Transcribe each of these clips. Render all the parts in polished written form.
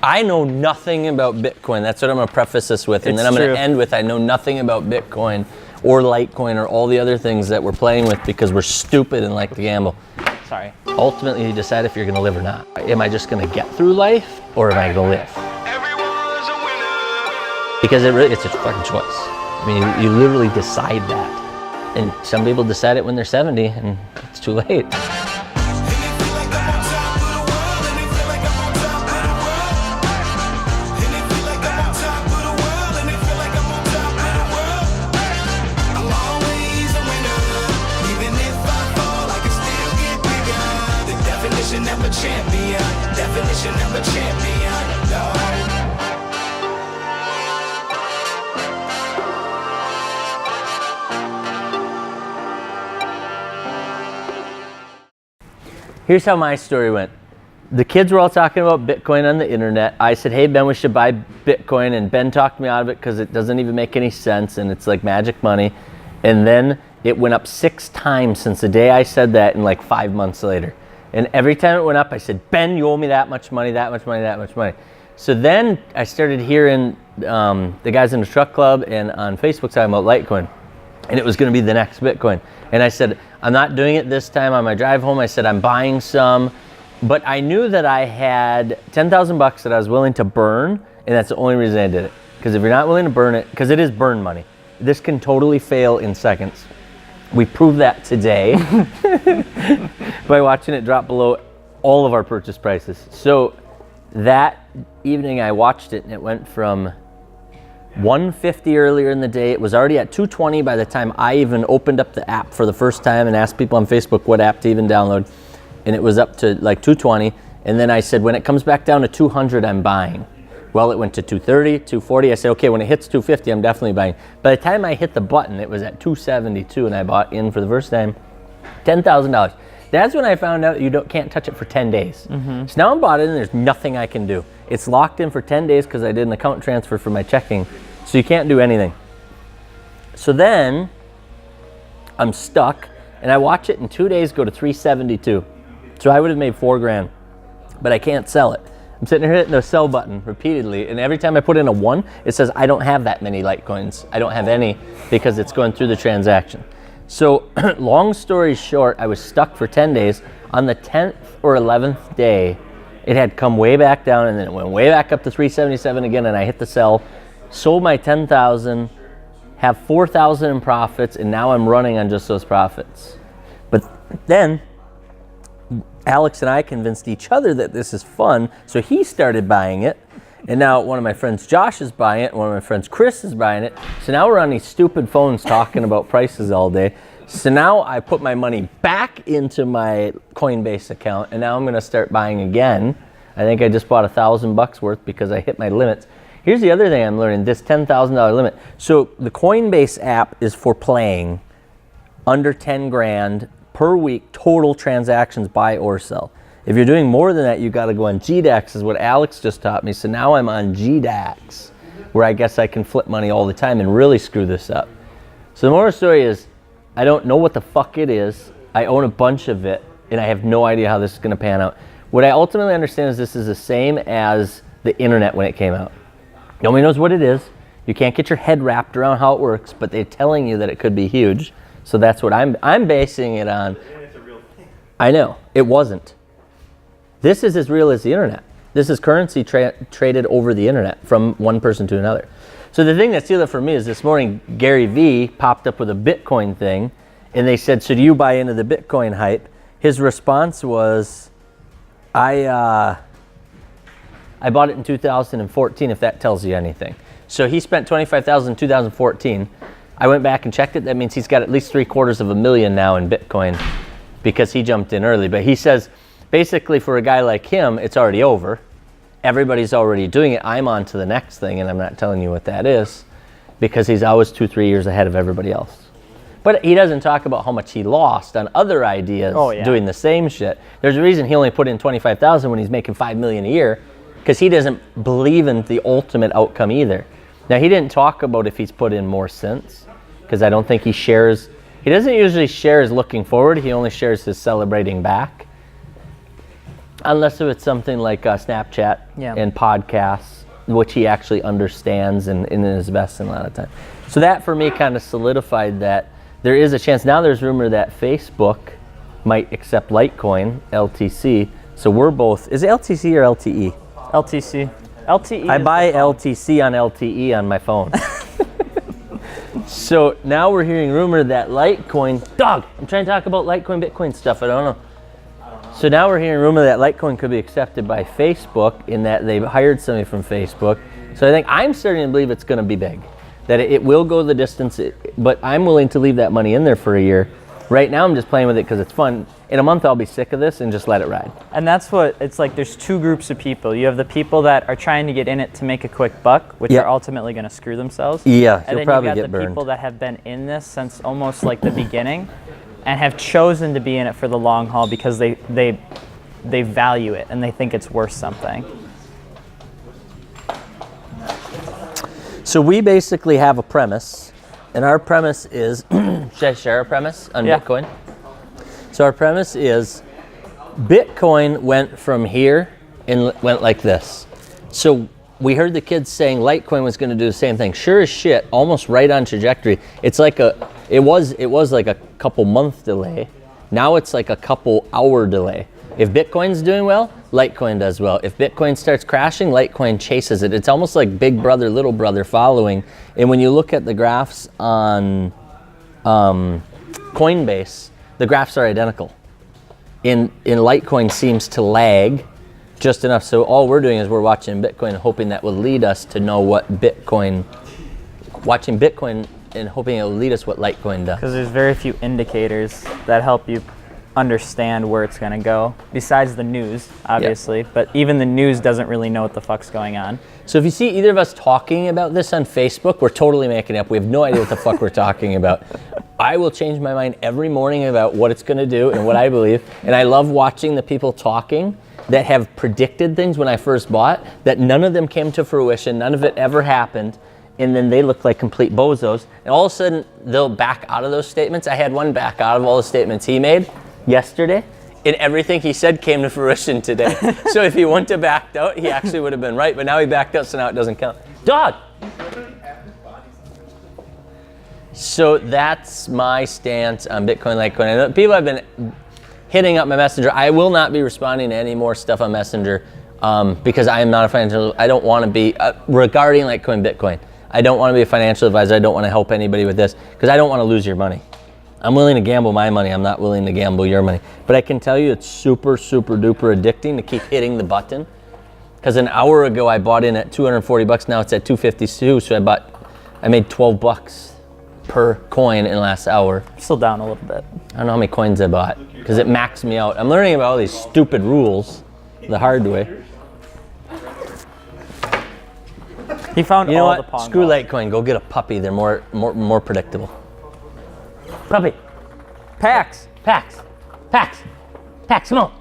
I know nothing about Bitcoin. That's what I'm going to preface this with. And then I'm going to end with I know nothing about Bitcoin or Litecoin or all the other things that we're playing with because we're stupid and like to gamble. Sorry. Ultimately, you decide if you're going to live or not. Am I just going to get through life or am I going to live? Because it's a fucking choice. I mean, you literally decide that. And some people decide it when they're 70 and it's too late. Definition of a champion, no. Here's how my story went. The kids were all talking about Bitcoin on the internet. I said, hey, Ben, we should buy Bitcoin. And Ben talked me out of it because it doesn't even make any sense and it's like magic money. And then it went up 6 times since the day I said that and like 5 months later. And every time it went up, I said, Ben, you owe me that much money, that much money, that much money. So then I started hearing the guys in the truck club and on Facebook talking about Litecoin. And it was going to be the next Bitcoin. And I said, I'm not doing it this time. On my drive home, I said, I'm buying some. But I knew that I had 10,000 bucks that I was willing to burn. And that's the only reason I did it. Because if you're not willing to burn it, because it is burn money. This can totally fail in seconds. We proved that today by watching it drop below all of our purchase prices. So that evening I watched it and it went from 150 earlier in the day. It was already at 220 by the time I even opened up the app for the first time and asked people on Facebook what app to even download. And it was up to like 220. And then I said, when it comes back down to 200, I'm buying. Well, it went to 230, 240. I said, okay, when it hits 250, I'm definitely buying. By the time I hit the button, it was at 272, and I bought in for the first time $10,000. That's when I found out you can't touch it for 10 days. So now I'm bought in, and there's nothing I can do. It's locked in for 10 days because I did an account transfer for my checking, so you can't do anything. So then I'm stuck, and I watch it in 2 days go to 372. So I would have made $4,000, but I can't sell it. I'm sitting here hitting the sell button repeatedly, and every time I put in a 1, it says I don't have that many Litecoins. I don't have any because it's going through the transaction. So long story short, I was stuck for 10 days. On the 10th or 11th day, it had come way back down, and then it went way back up to 377 again, and I hit the sell, sold my 10,000, have 4,000 in profits, and now I'm running on just those profits. But then Alex and I convinced each other that this is fun, so he started buying it. And now one of my friends, Josh, is buying it, and one of my friends, Chris, is buying it. So now we're on these stupid phones talking about prices all day. So now I put my money back into my Coinbase account, and now I'm going to start buying again. I think I just bought $1,000 worth because I hit my limits. Here's the other thing I'm learning, this $10,000 limit. So the Coinbase app is for playing under 10 grand per week, total transactions buy or sell. If you're doing more than that, you got to go on GDAX, is what Alex just taught me. So now I'm on GDAX, where I guess I can flip money all the time and really screw this up. So the moral of the story is, I don't know what the fuck it is. I own a bunch of it, and I have no idea how this is going to pan out. What I ultimately understand is this is the same as the internet when it came out. Nobody knows what it is. You can't get your head wrapped around how it works, but they're telling you that it could be huge. So that's what I'm basing it on. It's a real thing. I know, it wasn't. This is as real as the internet. This is currency traded over the internet from one person to another. So the thing that sealed it for me is this morning, Gary Vee popped up with a Bitcoin thing, and they said, so do you buy into the Bitcoin hype? His response was, I bought it in 2014, if that tells you anything. So he spent $25,000 in 2014. I went back and checked it. That means he's got at least $750,000 now in Bitcoin because he jumped in early. But he says, basically for a guy like him, it's already over. Everybody's already doing it. I'm on to the next thing, and I'm not telling you what that is because he's always 2-3 years ahead of everybody else. But he doesn't talk about how much he lost on other ideas doing the same shit. There's a reason he only put in $25,000 when he's making $5 million a year, because he doesn't believe in the ultimate outcome either. Now, he didn't talk about if he's put in more since, because I don't think he shares. He doesn't usually share his looking forward. He only shares his celebrating back. Unless it's something like Snapchat Yeah. and podcasts, which he actually understands and is investing a lot of time. So that for me kind of solidified that there is a chance. Now there's rumor that Facebook might accept Litecoin, LTC. So we're both, is it LTC or LTE? LTC. LTE. I is buy the phone. LTC on LTE on my phone. So now we're hearing rumor that Litecoin, dog, I'm trying to talk about Litecoin, Bitcoin stuff, I don't know. So now we're hearing rumor that Litecoin could be accepted by Facebook in that they've hired somebody from Facebook. So I think I'm starting to believe it's going to be big, that it will go the distance, but I'm willing to leave that money in there for a year. Right now I'm just playing with it because it's fun. In a month I'll be sick of this and just let it ride. And that's what it's like. There's two groups of people. You have the people that are trying to get in it to make a quick buck, which Yep. are ultimately going to screw themselves. Yeah, and you'll then probably you got get the burned. people that have been in this since almost like the beginning, and have chosen to be in it for the long haul because they value it and they think it's worth something. So we basically have a premise, and our premise is, should I share a premise on Yeah. Bitcoin? So our premise is Bitcoin went from here and went like this. So we heard the kids saying Litecoin was going to do the same thing. Sure as shit, almost right on trajectory. It's like it was like a couple month delay. Now it's like a couple hour delay. If Bitcoin's doing well, Litecoin does well. If Bitcoin starts crashing, Litecoin chases it. It's almost like big brother, little brother following. And when you look at the graphs on Coinbase, the graphs are identical. In Litecoin seems to lag just enough. So all we're doing is we're watching Bitcoin and hoping that will lead us to know what Bitcoin, watching Bitcoin and hoping it will lead us what Litecoin does. Because there's very few indicators that help you understand where it's going to go, besides the news, obviously. But even the news doesn't really know what the fuck's going on. So if you see either of us talking about this on Facebook, we're totally making it up. We have no idea what the fuck we're talking about. I will change my mind every morning about what it's going to do and what I believe. And I love watching the people talking that have predicted things when I first bought, that none of them came to fruition, none of it ever happened. And then they look like complete bozos. And all of a sudden, they'll back out of those statements. I had one back out of all the statements he made yesterday, and everything he said came to fruition today. So if he wouldn't have backed out, he actually would have been right. But now he backed out, so now it doesn't count. Dog! So that's my stance on Bitcoin, Litecoin. I know people have been hitting up my Messenger. I will not be responding to any more stuff on Messenger because I am not a financial, I don't want to be, regarding Litecoin, Bitcoin, I don't want to be a financial advisor. I don't want to help anybody with this because I don't want to lose your money. I'm willing to gamble my money. I'm not willing to gamble your money. But I can tell you it's super, super duper addicting to keep hitting the button. Because an hour ago I bought in at 240 bucks. Now it's at 252. So I made 12 bucks per coin in the last hour. Still down a little bit. I don't know how many coins I bought because it maxed me out. I'm learning about all these stupid rules the hard way. He found You know all the what? Pong Screw balls. Litecoin. Go get a puppy. They're more predictable. Puppy. Pax. Pax, come on.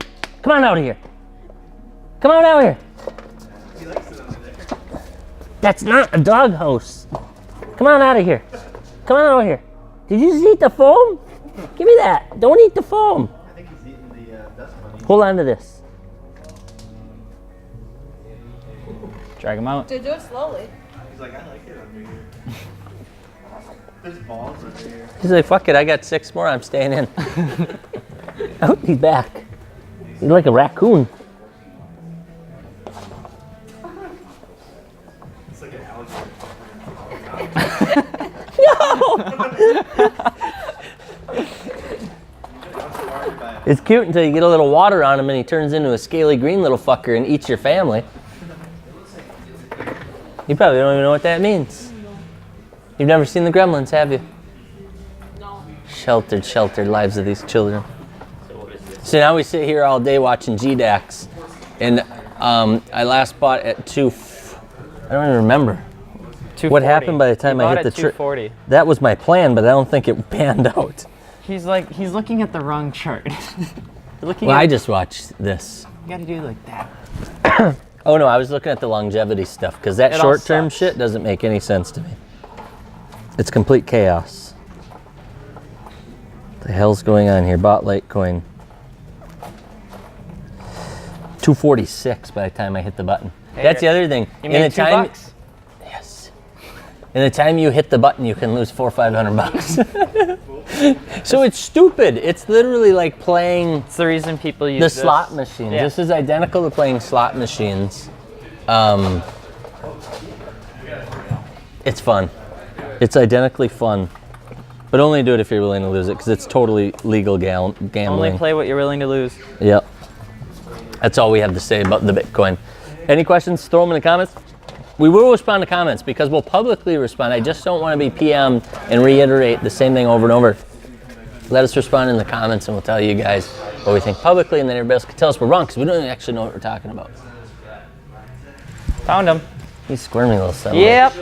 Come on out of here. Come on out here. That's not a dog house. Come on out of here. Come on over here. Did you just eat the foam? Give me that. Don't eat the foam. I think he's eating the dust bunny. Hold on to this. Drag him out. Dude, do it slowly. He's like, I like it under here. There's balls under here. He's like, fuck it, I got 6 more, I'm staying in. Oh, he's back. He's like a raccoon. It's like an alligator. It's cute until you get a little water on him and he turns into a scaly green little fucker and eats your family. You probably don't even know what that means. You've never seen the Gremlins, have you? No. Sheltered lives of these children. So now we sit here all day watching GDAX. And I last bought at I don't even remember. 240. What happened by the time He I bought hit the at 240. That was my plan, but I don't think it panned out. He's looking at the wrong chart. Well, I just watched this. You gotta do it like that. Oh no, I was looking at the longevity stuff because that It all short-term sucks. shit doesn't make any sense to me. It's complete chaos. What the hell's going on here? Bought Litecoin. 246 by the time I hit the button. Hey, That's the other thing. You made $2. Yes. In the time you hit the button, you can lose $400 or $500. So it's stupid. It's literally like playing It's the reason people use the this. slot machines. Yeah. This is identical to playing slot machines. It's fun. It's identically fun. But only do it if you're willing to lose it, because it's totally legal gambling. Only play what you're willing to lose. Yep. That's all we have to say about the Bitcoin. Any questions? Throw them in the comments. We will respond to comments because we'll publicly respond. I just don't want to be PM and reiterate the same thing over and over. Let us respond in the comments and we'll tell you guys what we think publicly, and then everybody else can tell us we're wrong because we don't actually know what we're talking about. Found him. He's squirming a little something. Yep.